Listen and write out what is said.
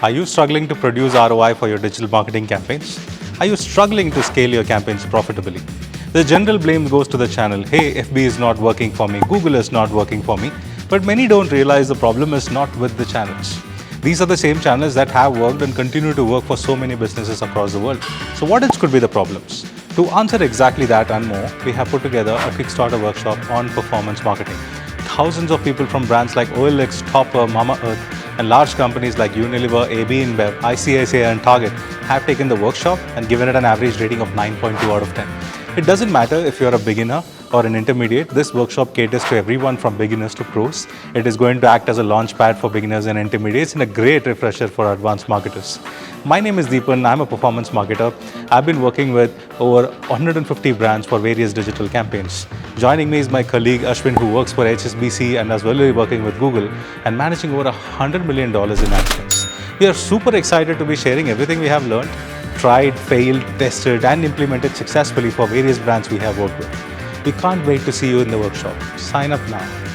Are you struggling to produce ROI for your digital marketing campaigns? Are you struggling to scale your campaigns profitably? The general blame goes to the channel. Hey, FB is not working for me, Google is not working for me. But many don't realize the problem is not with the channels. These are the same channels that have worked and continue to work for so many businesses across the world. So what else could be the problems? To answer exactly that and more, we have put together a Kickstarter workshop on performance marketing. Thousands of people from brands like OLX, Topper, Mama Earth, and large companies like Unilever, AB InBev, ICICI and Target have taken the workshop and given it an average rating of 9.2 out of 10. It doesn't matter if you're a beginner or an intermediate, this workshop caters to everyone from beginners to pros. It is going to act as a launch pad for beginners and intermediates and a great refresher for advanced marketers. My name is Deepan, I'm a performance marketer. I've been working with over 150 brands for various digital campaigns. Joining me is my colleague Ashwin, who works for HSBC and as well as working with Google and managing over $100 million in ad spends. We are super excited to be sharing everything we have learned, tried, failed, tested and implemented successfully for various brands we have worked with. We can't wait to see you in the workshop. Sign up now.